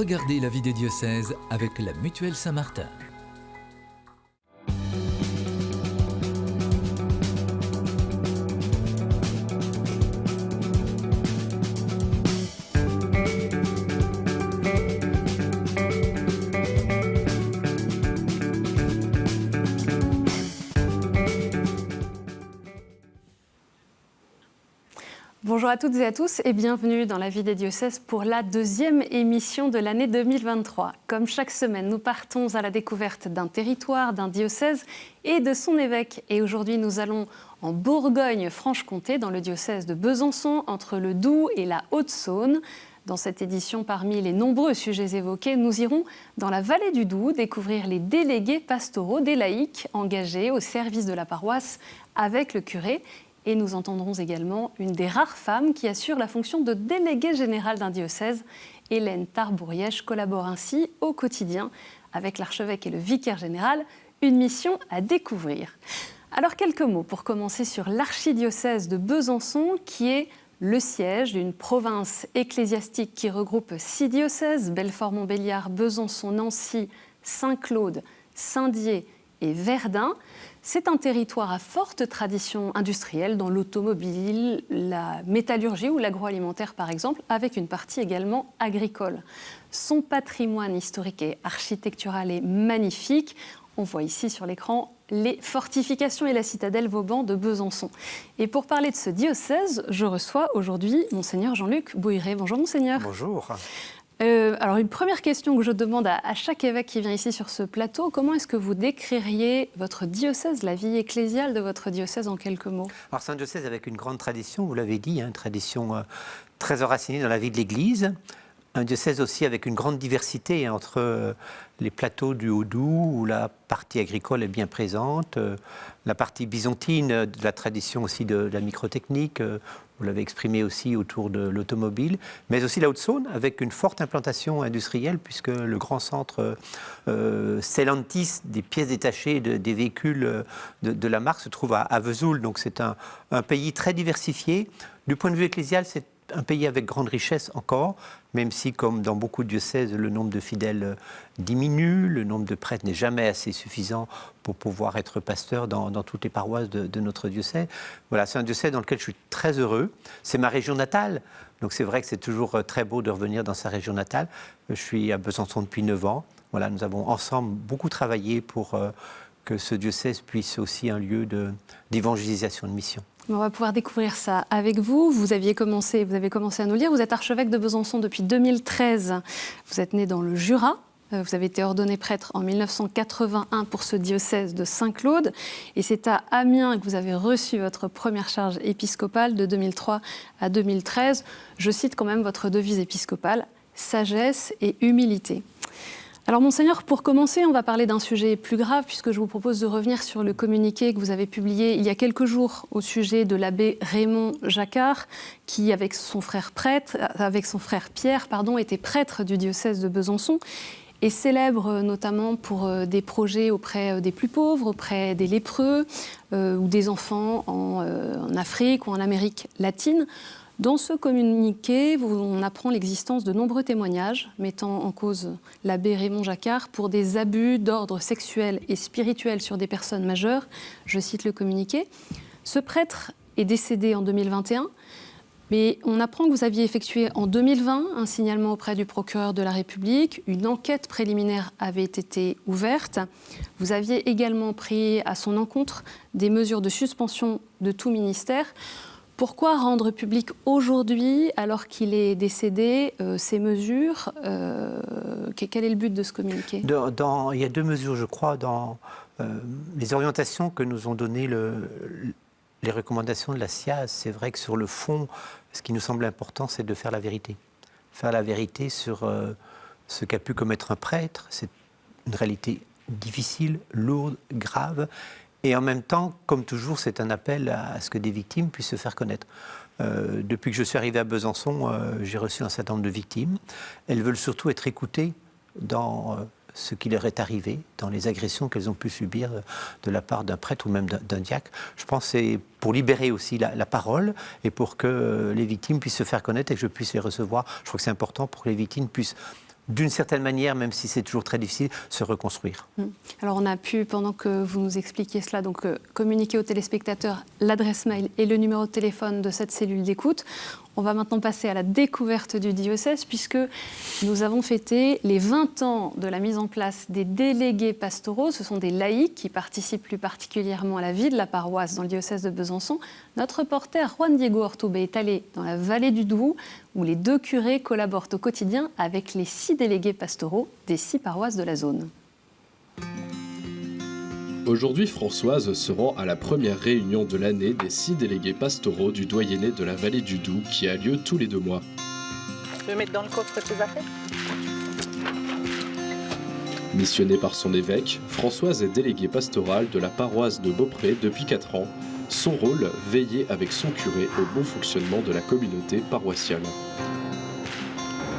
Regardez la vie des diocèses avec la Mutuelle Saint-Martin. Bonjour à toutes et à tous et bienvenue dans la vie des diocèses pour la deuxième émission de l'année 2023. Comme chaque semaine, nous partons à la découverte d'un territoire, d'un diocèse et de son évêque. Et aujourd'hui, nous allons en Bourgogne-Franche-Comté, dans le diocèse de Besançon, entre le Doubs et la Haute-Saône. Dans cette édition, parmi les nombreux sujets évoqués, nous irons dans la vallée du Doubs découvrir les délégués pastoraux des laïcs engagés au service de la paroisse avec le curé. Et nous entendrons également une des rares femmes qui assure la fonction de déléguée générale d'un diocèse. Hélène Tarbourièche collabore ainsi au quotidien avec l'archevêque et le vicaire général, une mission à découvrir. Alors quelques mots pour commencer sur l'archidiocèse de Besançon qui est le siège d'une province ecclésiastique qui regroupe 6 diocèses, Belfort-Montbéliard, Besançon, Nancy, Saint-Claude, Saint-Dié et Verdun. C'est un territoire à forte tradition industrielle dans l'automobile, la métallurgie ou l'agroalimentaire par exemple, avec une partie également agricole. Son patrimoine historique et architectural est magnifique. On voit ici sur l'écran les fortifications et la citadelle Vauban de Besançon. Et pour parler de ce diocèse, je reçois aujourd'hui Monseigneur Jean-Luc Bouilleret. Bonjour Monseigneur. Bonjour. Alors une première question que je demande à chaque évêque qui vient ici sur ce plateau, comment est-ce que vous décririez votre diocèse, la vie ecclésiale de votre diocèse en quelques mots? Alors c'est un diocèse avec une grande tradition, vous l'avez dit, une tradition très enracinée dans la vie de l'Église. Un diocèse aussi avec une grande diversité entre les plateaux du Haut-Doubs, où la partie agricole est bien présente, la partie byzantine de la tradition aussi de la microtechnique, vous l'avez exprimé aussi autour de l'automobile, mais aussi la Haute-Saône, avec une forte implantation industrielle, puisque le grand centre Stellantis, des pièces détachées des véhicules de la marque, se trouve à Vesoul. Donc c'est un pays très diversifié. Du point de vue ecclésial, c'est un pays avec grande richesse encore, même si, comme dans beaucoup de diocèses, le nombre de fidèles diminue, le nombre de prêtres n'est jamais assez suffisant pour pouvoir être pasteur dans toutes les paroisses de notre diocèse. Voilà, c'est un diocèse dans lequel je suis très heureux. C'est ma région natale, donc c'est vrai que c'est toujours très beau de revenir dans sa région natale. Je suis à Besançon depuis 9 ans. Voilà, nous avons ensemble beaucoup travaillé pour que ce diocèse puisse aussi un lieu d'évangélisation, de mission. On va pouvoir découvrir ça avec vous. Vous avez commencé à nous le dire. Vous êtes archevêque de Besançon depuis 2013. Vous êtes né dans le Jura. Vous avez été ordonné prêtre en 1981 pour ce diocèse de Saint-Claude. Et c'est à Amiens que vous avez reçu votre première charge épiscopale de 2003 à 2013. Je cite quand même votre devise épiscopale, sagesse et humilité. Alors Monseigneur, pour commencer, on va parler d'un sujet plus grave puisque je vous propose de revenir sur le communiqué que vous avez publié il y a quelques jours au sujet de l'abbé Raymond Jacquard qui, avec son frère Pierre, était prêtre du diocèse de Besançon et célèbre notamment pour des projets auprès des plus pauvres, auprès des lépreux ou des enfants en Afrique ou en Amérique latine. Dans ce communiqué, on apprend l'existence de nombreux témoignages mettant en cause l'abbé Raymond Jacquard pour des abus d'ordre sexuel et spirituel sur des personnes majeures. Je cite le communiqué. Ce prêtre est décédé en 2021, mais on apprend que vous aviez effectué en 2020 un signalement auprès du procureur de la République. Une enquête préliminaire avait été ouverte. Vous aviez également pris à son encontre des mesures de suspension de tout ministère. Pourquoi rendre public aujourd'hui, alors qu'il est décédé, ces mesures Quel est le but de ce communiqué? Il y a 2 mesures, je crois, dans les orientations que nous ont données les recommandations de la SIAZ. C'est vrai que sur le fond, ce qui nous semble important, c'est de faire la vérité. Faire la vérité sur ce qu'a pu commettre un prêtre. C'est une réalité difficile, lourde, grave. Et en même temps, comme toujours, c'est un appel à ce que des victimes puissent se faire connaître. Depuis que je suis arrivé à Besançon, j'ai reçu un certain nombre de victimes. Elles veulent surtout être écoutées dans ce qui leur est arrivé, dans les agressions qu'elles ont pu subir de la part d'un prêtre ou même d'un diacre. Je pense que c'est pour libérer aussi la parole et pour que les victimes puissent se faire connaître et que je puisse les recevoir. Je crois que c'est important pour que les victimes puissent d'une certaine manière, même si c'est toujours très difficile, se reconstruire. Alors on a pu, pendant que vous nous expliquiez cela, donc communiquer aux téléspectateurs l'adresse mail et le numéro de téléphone de cette cellule d'écoute. On va maintenant passer à la découverte du diocèse, puisque nous avons fêté les 20 ans de la mise en place des délégués pastoraux. Ce sont des laïcs qui participent plus particulièrement à la vie de la paroisse dans le diocèse de Besançon. Notre reporter Juan Diego Ortube est allé dans la vallée du Doubs, où les 2 curés collaborent au quotidien avec les 6 délégués pastoraux des 6 paroisses de la zone. Aujourd'hui, Françoise se rend à la première réunion de l'année des 6 délégués pastoraux du doyenné de la vallée du Doubs qui a lieu tous les 2 mois. Tu veux mettre dans le coffre tes affaires ? Missionnée par son évêque, Françoise est déléguée pastorale de la paroisse de Beaupré depuis 4 ans. Son rôle, veiller avec son curé au bon fonctionnement de la communauté paroissiale.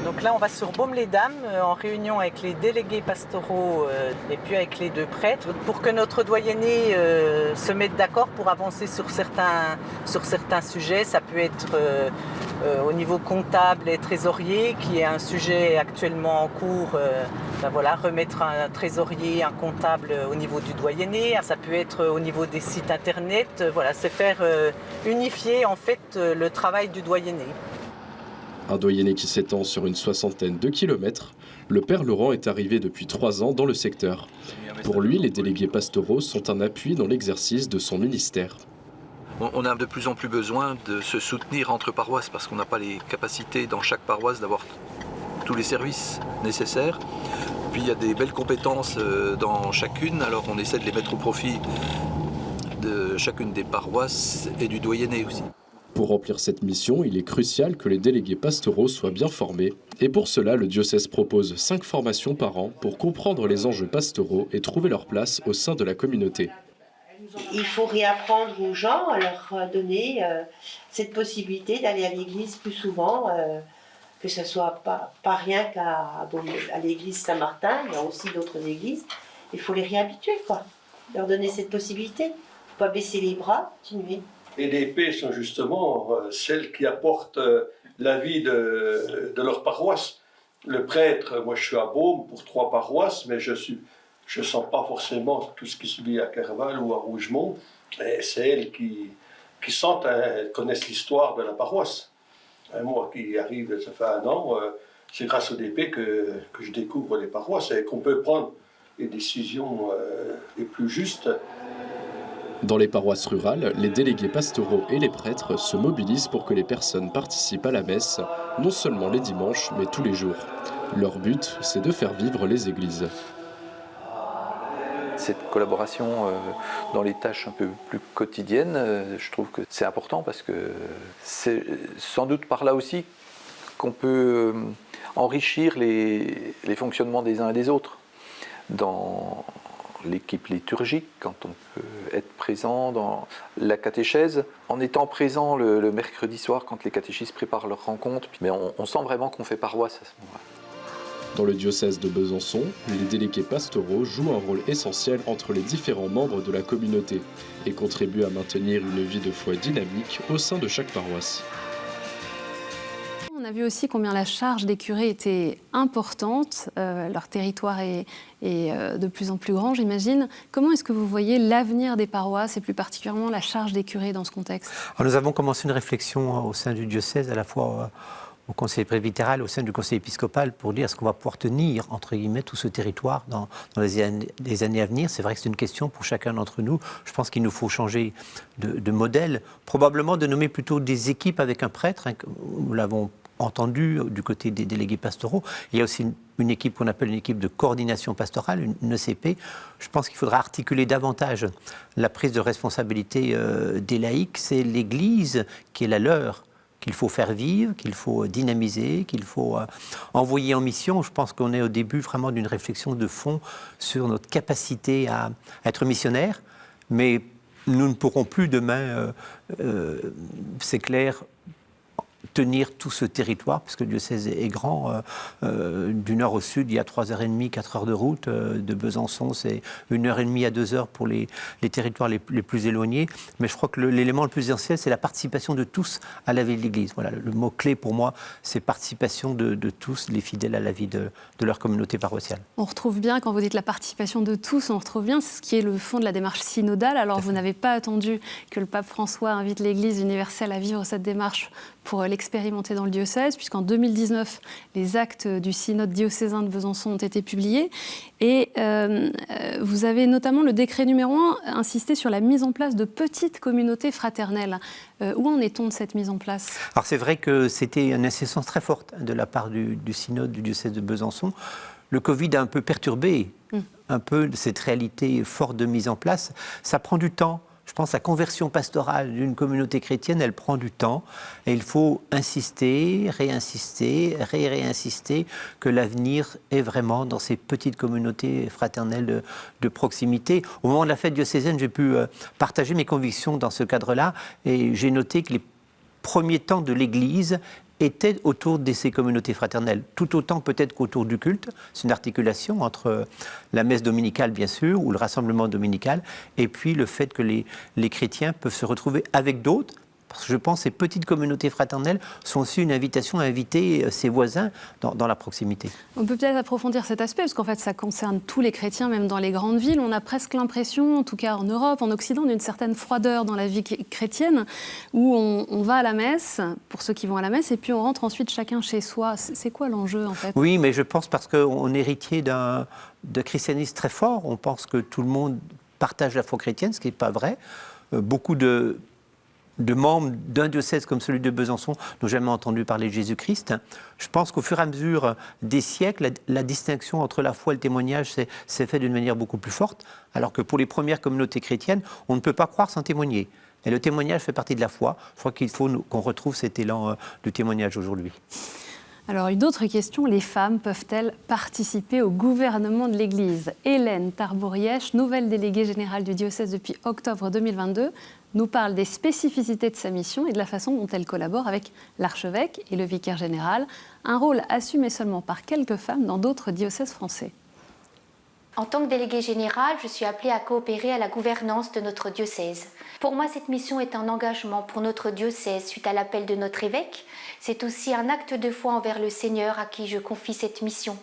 Donc là, on va sur Baume-les-Dames en réunion avec les délégués pastoraux et puis avec les 2 prêtres pour que notre doyenné se mette d'accord pour avancer sur certains sujets. Ça peut être au niveau comptable et trésorier, qui est un sujet actuellement en cours. Remettre un trésorier, un comptable au niveau du doyenné. Ça peut être au niveau des sites internet. C'est faire unifier en fait le travail du doyenné. Un doyenné qui s'étend sur une 60aine de kilomètres, le père Laurent est arrivé depuis 3 ans dans le secteur. Pour lui, les délégués pastoraux sont un appui dans l'exercice de son ministère. On a de plus en plus besoin de se soutenir entre paroisses parce qu'on n'a pas les capacités dans chaque paroisse d'avoir tous les services nécessaires. Puis il y a des belles compétences dans chacune, alors on essaie de les mettre au profit de chacune des paroisses et du doyenné aussi. Pour remplir cette mission, il est crucial que les délégués pastoraux soient bien formés. Et pour cela, le diocèse propose 5 formations par an pour comprendre les enjeux pastoraux et trouver leur place au sein de la communauté. Il faut réapprendre aux gens, à leur donner cette possibilité d'aller à l'église plus souvent, que ce ne soit pas rien qu'à l'église Saint-Martin, il y a aussi d'autres églises. Il faut les réhabituer, leur donner cette possibilité. Il ne faut pas baisser les bras, continuer. Les DP sont justement celles qui apportent la vie de leur paroisse. Le prêtre, moi je suis à Beaume pour 3 paroisses, mais je ne sens pas forcément tout ce qui se vit à Kerval ou à Rougemont. C'est elles qui sentent, connaissent l'histoire de la paroisse. Moi qui arrive, ça fait 1 an, c'est grâce au DP que je découvre les paroisses et qu'on peut prendre les décisions les plus justes. Dans les paroisses rurales, les délégués pastoraux et les prêtres se mobilisent pour que les personnes participent à la messe, non seulement les dimanches, mais tous les jours. Leur but, c'est de faire vivre les églises. Cette collaboration dans les tâches un peu plus quotidiennes, je trouve que c'est important parce que c'est sans doute par là aussi qu'on peut enrichir les fonctionnements des uns et des autres. Dans l'équipe liturgique, quand on peut être présent dans la catéchèse, en étant présent le mercredi soir quand les catéchistes préparent leur rencontre, mais on sent vraiment qu'on fait paroisse à ce moment-là. Dans le diocèse de Besançon, les délégués pastoraux jouent un rôle essentiel entre les différents membres de la communauté et contribuent à maintenir une vie de foi dynamique au sein de chaque paroisse. On a vu aussi combien la charge des curés était importante. Leur territoire est de plus en plus grand, j'imagine. Comment est-ce que vous voyez l'avenir des paroisses et plus particulièrement la charge des curés dans ce contexte ? Alors, nous avons commencé une réflexion au sein du diocèse, à la fois au conseil presbytéral, au sein du conseil épiscopal, pour dire est-ce qu'on va pouvoir tenir, entre guillemets, tout ce territoire dans les années à venir. C'est vrai que c'est une question pour chacun d'entre nous. Je pense qu'il nous faut changer de modèle, probablement de nommer plutôt des équipes avec un prêtre. Nous l'avons entendu du côté des délégués pastoraux. Il y a aussi une équipe qu'on appelle une équipe de coordination pastorale, une ECP. Je pense qu'il faudra articuler davantage la prise de responsabilité des laïcs. C'est l'Église qui est la leur, qu'il faut faire vivre, qu'il faut dynamiser, qu'il faut envoyer en mission. Je pense qu'on est au début vraiment d'une réflexion de fond sur notre capacité à être missionnaire, mais nous ne pourrons plus demain, c'est clair, tenir tout ce territoire, puisque le diocèse est grand. Du nord au sud, il y a 3h30, 4 heures de route. De Besançon, c'est 1h30 à 2 heures pour les territoires les plus éloignés. Mais je crois que l'élément le plus essentiel, c'est la participation de tous à la vie de l'Église. Voilà, le mot-clé pour moi, c'est participation de tous les fidèles à la vie de leur communauté paroissiale. On retrouve bien, quand vous dites la participation de tous, on retrouve bien ce qui est le fond de la démarche synodale. Alors vous n'avez pas attendu que le pape François invite l'Église universelle à vivre cette démarche pour l'expérimenter dans le diocèse, puisqu'en 2019, les actes du synode diocésain de Besançon ont été publiés. Et vous avez notamment, le décret numéro 1, insisté sur la mise en place de petites communautés fraternelles. Où en est-on de cette mise en place ? Alors c'est vrai que c'était une insistance très forte de la part du synode du diocèse de Besançon. Le Covid a un peu perturbé un peu cette réalité forte de mise en place. Ça prend du temps. Je pense que la conversion pastorale d'une communauté chrétienne, elle prend du temps. Et il faut insister, réinsister, réinsister que l'avenir est vraiment dans ces petites communautés fraternelles de proximité. Au moment de la fête diocésaine, j'ai pu partager mes convictions dans ce cadre-là. Et j'ai noté que les premiers temps de l'Église étaient autour de ces communautés fraternelles, tout autant peut-être qu'autour du culte. C'est une articulation entre la messe dominicale, bien sûr, ou le rassemblement dominical, et puis le fait que les chrétiens peuvent se retrouver avec d'autres, parce que je pense que ces petites communautés fraternelles sont aussi une invitation à inviter ses voisins dans la proximité. On peut peut-être approfondir cet aspect, parce qu'en fait, ça concerne tous les chrétiens, même dans les grandes villes. On a presque l'impression, en tout cas en Europe, en Occident, d'une certaine froideur dans la vie chrétienne, où on va à la messe, pour ceux qui vont à la messe, et puis on rentre ensuite chacun chez soi. C'est quoi l'enjeu, en fait ? Oui, mais je pense parce qu'on est héritier d'un christianisme très fort. On pense que tout le monde partage la foi chrétienne, ce qui n'est pas vrai. Beaucoup de membres d'un diocèse comme celui de Besançon n'ont jamais entendu parler de Jésus-Christ. Je pense qu'au fur et à mesure des siècles, la distinction entre la foi et le témoignage s'est faite d'une manière beaucoup plus forte, alors que pour les premières communautés chrétiennes, on ne peut pas croire sans témoigner. Et le témoignage fait partie de la foi. Je crois qu'il faut qu'on retrouve cet élan du témoignage aujourd'hui. Alors, une autre question, les femmes peuvent-elles participer au gouvernement de l'Église ? Hélène Tarbourièche, nouvelle déléguée générale du diocèse depuis octobre 2022, nous parle des spécificités de sa mission et de la façon dont elle collabore avec l'archevêque et le vicaire général, un rôle assumé seulement par quelques femmes dans d'autres diocèses français. En tant que déléguée générale, je suis appelée à coopérer à la gouvernance de notre diocèse. Pour moi, cette mission est un engagement pour notre diocèse suite à l'appel de notre évêque. C'est aussi un acte de foi envers le Seigneur à qui je confie cette mission.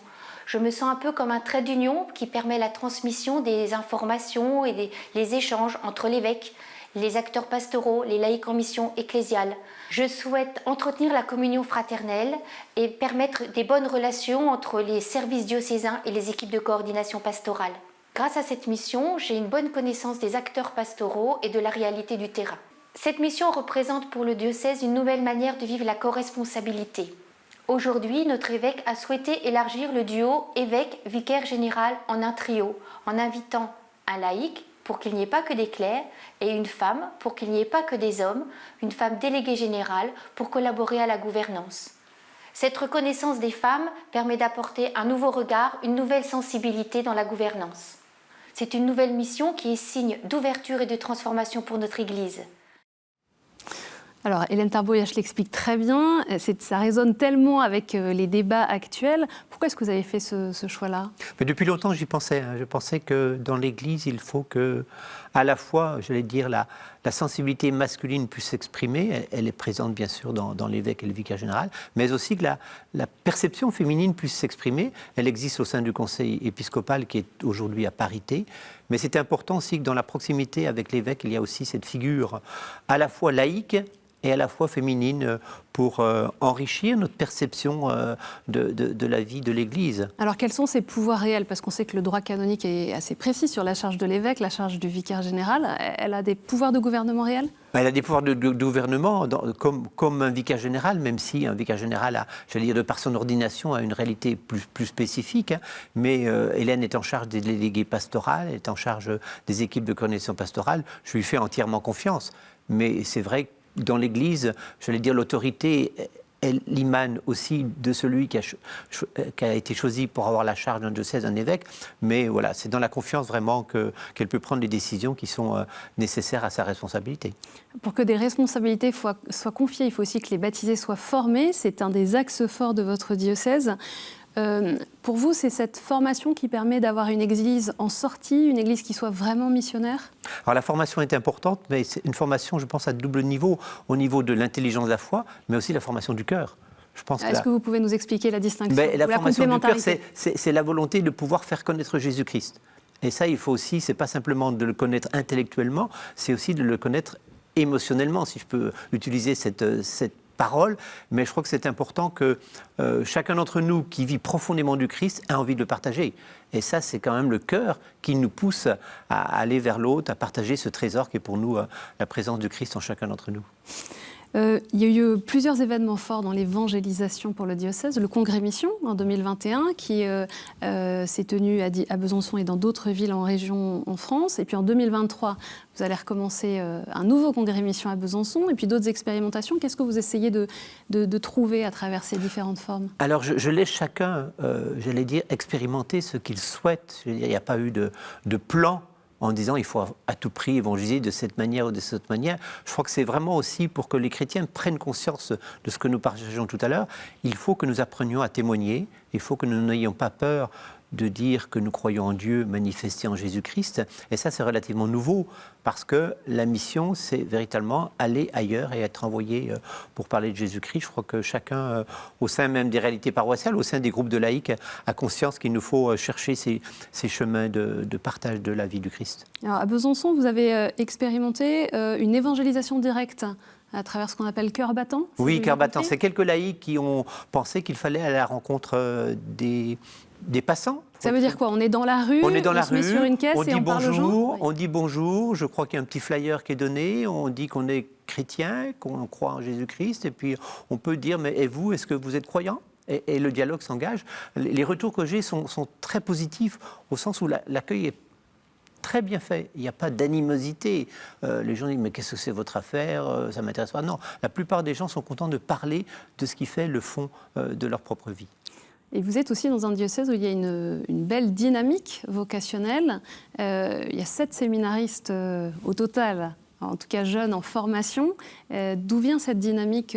Je me sens un peu comme un trait d'union qui permet la transmission des informations et les échanges entre l'évêque, les acteurs pastoraux, les laïcs en mission ecclésiale. Je souhaite entretenir la communion fraternelle et permettre des bonnes relations entre les services diocésains et les équipes de coordination pastorale. Grâce à cette mission, j'ai une bonne connaissance des acteurs pastoraux et de la réalité du terrain. Cette mission représente pour le diocèse une nouvelle manière de vivre la coresponsabilité. Aujourd'hui, notre évêque a souhaité élargir le duo évêque-vicaire général en un trio, en invitant un laïc, pour qu'il n'y ait pas que des clercs, et une femme, pour qu'il n'y ait pas que des hommes, une femme déléguée générale, pour collaborer à la gouvernance. Cette reconnaissance des femmes permet d'apporter un nouveau regard, une nouvelle sensibilité dans la gouvernance. C'est une nouvelle mission qui est signe d'ouverture et de transformation pour notre Église. Alors, Hélène Tarbourièche l'explique très bien, ça résonne tellement avec les débats actuels. Pourquoi est-ce que vous avez fait ce choix-là ? Mais depuis longtemps, j'y pensais. Je pensais que dans l'Église, il faut que, à la fois, j'allais dire, la sensibilité masculine puisse s'exprimer. Elle est présente, bien sûr, dans l'évêque et le vicaire général, mais aussi que la perception féminine puisse s'exprimer. Elle existe au sein du conseil épiscopal qui est aujourd'hui à parité. Mais c'est important aussi que dans la proximité avec l'évêque, il y a aussi cette figure à la fois laïque et à la fois féminine pour enrichir notre perception de la vie de l'Église. Alors quels sont ses pouvoirs réels ? Parce qu'on sait que le droit canonique est assez précis sur la charge de l'évêque, la charge du vicaire général. Elle a des pouvoirs de gouvernement réels ? Elle a des pouvoirs de gouvernement comme un vicaire général, même si un vicaire général a, j'allais dire, de par son ordination, a une réalité plus spécifique. Mais Hélène est en charge des délégués pastorales, elle est en charge des équipes de coordination pastorale. Je lui fais entièrement confiance. Mais c'est vrai que dans l'Église, j'allais dire, l'autorité elle émane aussi de celui qui a été choisi pour avoir la charge d'un diocèse, d'un évêque. Mais voilà, c'est dans la confiance vraiment qu'elle peut prendre les décisions qui sont nécessaires à sa responsabilité. Pour que des responsabilités soient confiées, il faut aussi que les baptisés soient formés. C'est un des axes forts de votre diocèse. Pour vous, c'est cette formation qui permet d'avoir une église en sortie, une église qui soit vraiment missionnaire ? Alors la formation est importante, mais c'est une formation, je pense, à double niveau, au niveau de l'intelligence de la foi, mais aussi la formation du cœur. Est-ce que vous pouvez nous expliquer la distinction ou la formation du cœur, complémentarité ? c'est la volonté de pouvoir faire connaître Jésus-Christ. Et ça, il faut aussi, c'est pas simplement de le connaître intellectuellement, c'est aussi de le connaître émotionnellement, si je peux utiliser cette parole, mais je crois que c'est important que chacun d'entre nous qui vit profondément du Christ a envie de le partager. Et ça, c'est quand même le cœur qui nous pousse à aller vers l'autre, à partager ce trésor qui est pour nous la présence du Christ en chacun d'entre nous. Il y a eu plusieurs événements forts dans l'évangélisation pour le diocèse. Le Congrès Mission en 2021 qui s'est tenu à Besançon et dans d'autres villes en région en France. Et puis en 2023, vous allez recommencer un nouveau Congrès Mission à Besançon et puis d'autres expérimentations. Qu'est-ce que vous essayez de trouver à travers ces différentes formes ? Alors je laisse chacun, j'allais dire, expérimenter ce qu'il souhaite. Il n'y a pas eu de plan en disant il faut à tout prix évangéliser de cette manière ou de cette manière. Je crois que c'est vraiment aussi pour que les chrétiens prennent conscience de ce que nous partageons tout à l'heure. Il faut que nous apprenions à témoigner, il faut que nous n'ayons pas peur de dire que nous croyons en Dieu manifesté en Jésus-Christ. Et ça, c'est relativement nouveau, parce que la mission, c'est véritablement aller ailleurs et être envoyé pour parler de Jésus-Christ. Je crois que chacun, au sein même des réalités paroissiales, au sein des groupes de laïcs, a conscience qu'il nous faut chercher ces chemins de partage de la vie du Christ. Alors, à Besançon, vous avez expérimenté une évangélisation directe à travers ce qu'on appelle cœur battant. Oui, cœur battant. C'est quelques laïcs qui ont pensé qu'il fallait aller à la rencontre des passants. Ça veut dire quoi ? On est dans la rue, on se met sur une caisse et on parle aux gens ? On dit bonjour, je crois qu'il y a un petit flyer qui est donné, on dit qu'on est chrétien, qu'on croit en Jésus-Christ, et puis on peut dire, mais et vous, est-ce que vous êtes croyant ? Et le dialogue s'engage. Les retours que j'ai sont très positifs, au sens où l'accueil est très bien fait, il n'y a pas d'animosité. Les gens disent, mais qu'est-ce que c'est votre affaire ? Ça ne m'intéresse pas. Non, la plupart des gens sont contents de parler de ce qui fait le fond de leur propre vie. Et vous êtes aussi dans un diocèse où il y a une belle dynamique vocationnelle. Il y a 7 séminaristes au total, en tout cas jeunes en formation. D'où vient cette dynamique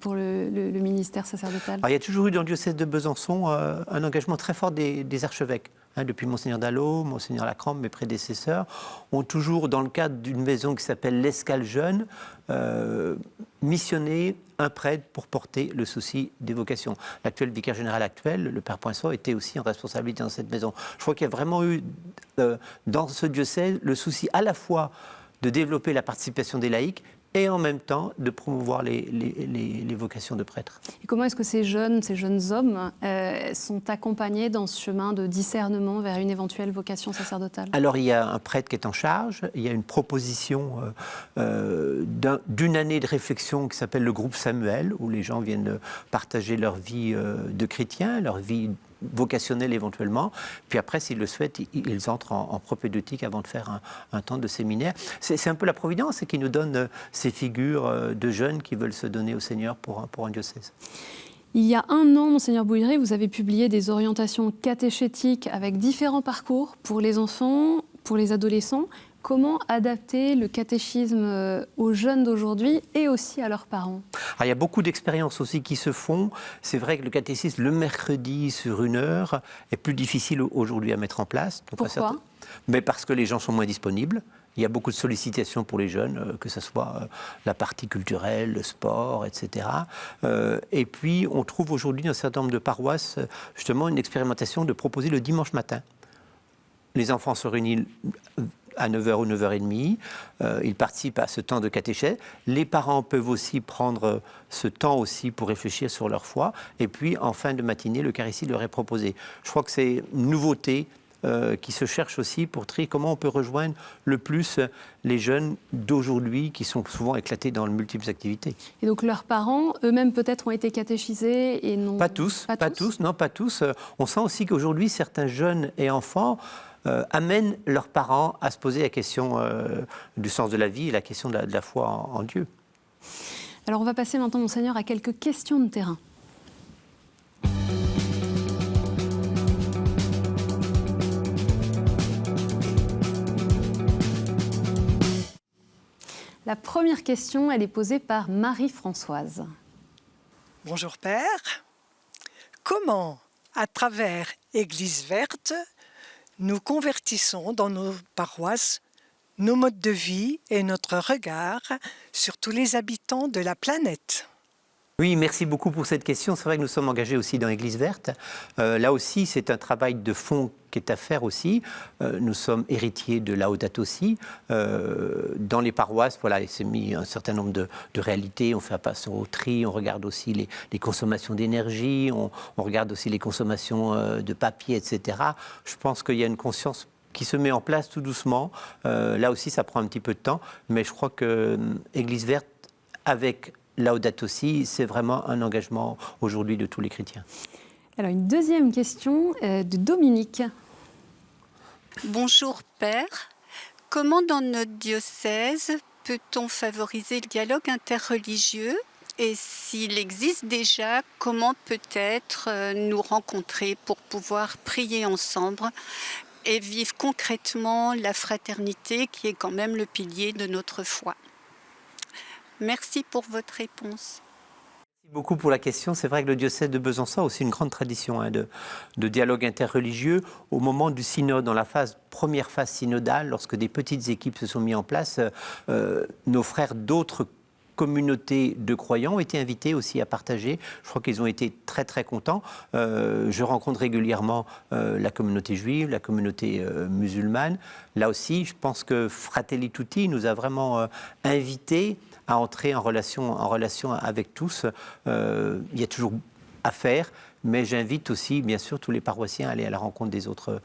pour le ministère sacerdotal ? Alors, il y a toujours eu dans le diocèse de Besançon un engagement très fort des archevêques. Depuis Monseigneur Dallot, Monseigneur Lacrampe, mes prédécesseurs, ont toujours, dans le cadre d'une maison qui s'appelle l'Escale Jeune, missionné un prêtre pour porter le souci des vocations. L'actuel vicaire général actuel, le Père Poinçon, était aussi en responsabilité dans cette maison. Je crois qu'il y a vraiment eu, dans ce diocèse, le souci à la fois de développer la participation des laïcs et en même temps de promouvoir les vocations de prêtres. Et comment est-ce que ces jeunes hommes sont accompagnés dans ce chemin de discernement vers une éventuelle vocation sacerdotale ? Alors il y a un prêtre qui est en charge, il y a une proposition d'une année de réflexion qui s'appelle le groupe Samuel, où les gens viennent partager leur vie de chrétien, leur vie vocationnels éventuellement, puis après, s'ils le souhaitent, ils entrent en propédeutique avant de faire un temps de séminaire. C'est un peu la Providence qui nous donne ces figures de jeunes qui veulent se donner au Seigneur pour un diocèse. Il y a un an, Monseigneur Bouilleray, vous avez publié des orientations catéchétiques avec différents parcours pour les enfants, pour les adolescents. Comment adapter le catéchisme aux jeunes d'aujourd'hui et aussi à leurs parents ? Alors, il y a beaucoup d'expériences aussi qui se font. C'est vrai que le catéchisme, le mercredi sur 1 heure, est plus difficile aujourd'hui à mettre en place. Pourquoi ? Mais parce que les gens sont moins disponibles. Il y a beaucoup de sollicitations pour les jeunes, que ce soit la partie culturelle, le sport, etc. Et puis, on trouve aujourd'hui dans un certain nombre de paroisses, justement, une expérimentation de proposer le dimanche matin. Les enfants se réunissent à 9h ou 9h30, ils participent à ce temps de catéchèse. Les parents peuvent aussi prendre ce temps aussi pour réfléchir sur leur foi. Et puis, en fin de matinée, l'Eucharistie leur est proposée. Je crois que c'est une nouveauté qui se cherche aussi pour trier comment on peut rejoindre le plus les jeunes d'aujourd'hui qui sont souvent éclatés dans de multiples activités. Et donc leurs parents, eux-mêmes peut-être ont été catéchisés et non... Pas tous. On sent aussi qu'aujourd'hui, certains jeunes et enfants amènent leurs parents à se poser la question du sens de la vie et la question de la foi en Dieu. Alors on va passer maintenant, Monseigneur, à quelques questions de terrain. La première question, elle est posée par Marie-Françoise. Bonjour Père. Comment, à travers Église verte, nous convertissons dans nos paroisses nos modes de vie et notre regard sur tous les habitants de la planète? Oui, merci beaucoup pour cette question. C'est vrai que nous sommes engagés aussi dans l'Église verte. Là aussi, c'est un travail de fond qui est à faire aussi. Nous sommes héritiers de Laudato Si. Dans les paroisses, voilà, il s'est mis un certain nombre de réalités. On fait attention au tri, on regarde aussi les consommations d'énergie, on regarde aussi les consommations de papier, etc. Je pense qu'il y a une conscience qui se met en place tout doucement. Là aussi, ça prend un petit peu de temps, mais je crois que Église verte, avec Laudato Si, c'est vraiment un engagement aujourd'hui de tous les chrétiens. Alors, une deuxième question de Dominique. Bonjour Père. Comment dans notre diocèse peut-on favoriser le dialogue interreligieux? Et s'il existe déjà, comment peut-être nous rencontrer pour pouvoir prier ensemble et vivre concrètement la fraternité qui est quand même le pilier de notre foi? Merci pour votre réponse. Merci beaucoup pour la question. C'est vrai que le diocèse de Besançon a aussi une grande tradition de dialogue interreligieux. Au moment du synode, dans la première phase synodale, lorsque des petites équipes se sont mises en place, nos frères d'autres communautés de croyants ont été invités aussi à partager. Je crois qu'ils ont été très très contents. Je rencontre régulièrement la communauté juive, la communauté musulmane. Là aussi, je pense que Fratelli Tutti nous a vraiment invités à entrer en relation avec tous. Il y a toujours à faire, mais j'invite aussi, bien sûr, tous les paroissiens à aller à la rencontre des autres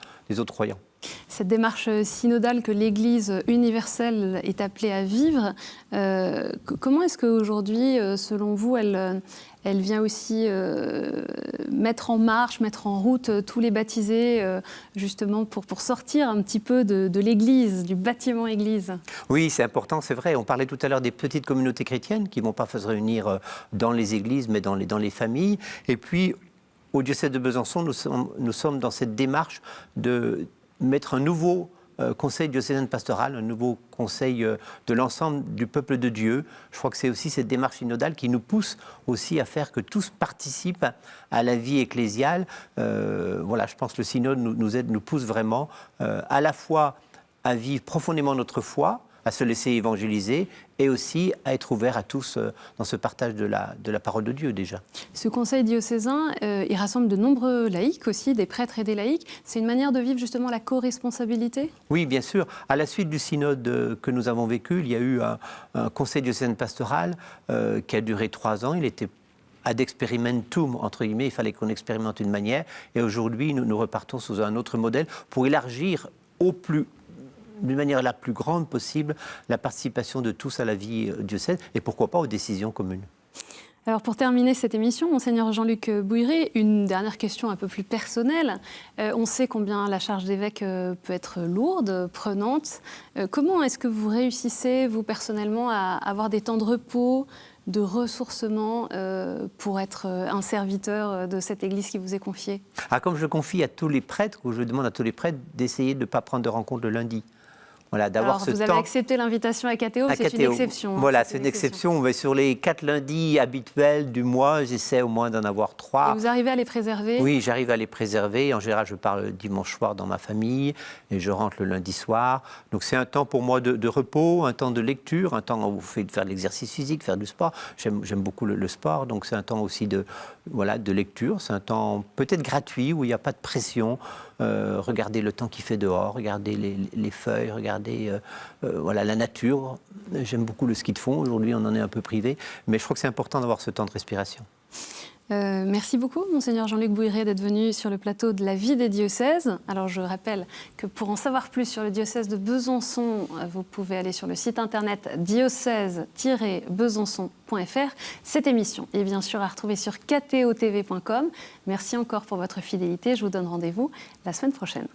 croyants. Cette démarche synodale que l'Église universelle est appelée à vivre, comment est-ce qu'aujourd'hui, selon vous, elle vient aussi mettre en marche, mettre en route tous les baptisés, justement pour sortir un petit peu de l'Église, du bâtiment Église? Oui, c'est important, c'est vrai. On parlait tout à l'heure des petites communautés chrétiennes qui ne vont pas se réunir dans les églises, mais dans les familles. Et puis, au diocèse de Besançon, nous sommes dans cette démarche de mettre un nouveau conseil diocésain pastoral, un nouveau conseil de l'ensemble du peuple de Dieu. Je crois que c'est aussi cette démarche synodale qui nous pousse aussi à faire que tous participent à la vie ecclésiale. Voilà, je pense que le synode nous pousse vraiment à la fois à vivre profondément notre foi, à se laisser évangéliser et aussi à être ouvert à tous dans ce partage de la parole de Dieu déjà. Ce conseil diocésain, il rassemble de nombreux laïcs aussi, des prêtres et des laïcs. C'est une manière de vivre justement la co-responsabilité? Oui, bien sûr. À la suite du synode que nous avons vécu, il y a eu un conseil diocésain pastoral qui a duré 3 ans. Il était ad experimentum, entre guillemets, il fallait qu'on expérimente une manière. Et aujourd'hui, nous repartons sous un autre modèle pour élargir d'une manière la plus grande possible, la participation de tous à la vie diocèse et pourquoi pas aux décisions communes. Alors pour terminer cette émission, Monseigneur Jean-Luc Bouyré, une dernière question un peu plus personnelle. On sait combien la charge d'évêque peut être lourde, prenante. Comment est-ce que vous réussissez, vous personnellement, à avoir des temps de repos, de ressourcement pour être un serviteur de cette Église qui vous est confiée? Comme je confie à tous les prêtres, ou je demande à tous les prêtres d'essayer de ne pas prendre de rencontre le lundi. Voilà, d'avoir ce temps. Vous avez accepté l'invitation à KTO, c'est une exception. Voilà, c'est une exception. Mais sur les 4 lundis habituels du mois, j'essaie au moins d'en avoir 3. Et vous arrivez à les préserver? Oui, j'arrive à les préserver. En général, je pars le dimanche soir dans ma famille et je rentre le lundi soir. Donc c'est un temps pour moi de repos, un temps de lecture, un temps où vous faites faire de l'exercice physique, faire du sport. J'aime beaucoup le sport, donc c'est un temps aussi de lecture. C'est un temps peut-être gratuit où il n'y a pas de pression. Regardez le temps qu'il fait dehors, regardez les feuilles, regardez la nature. J'aime beaucoup le ski de fond. Aujourd'hui, on en est un peu privé, mais je crois que c'est important d'avoir ce temps de respiration. Merci beaucoup, Monseigneur Jean-Luc Bouyré, d'être venu sur le plateau de la vie des diocèses. Alors, je rappelle que pour en savoir plus sur le diocèse de Besançon, vous pouvez aller sur le site internet diocèse-besançon.fr. Cette émission est bien sûr à retrouver sur ktotv.com. Merci encore pour votre fidélité. Je vous donne rendez-vous la semaine prochaine.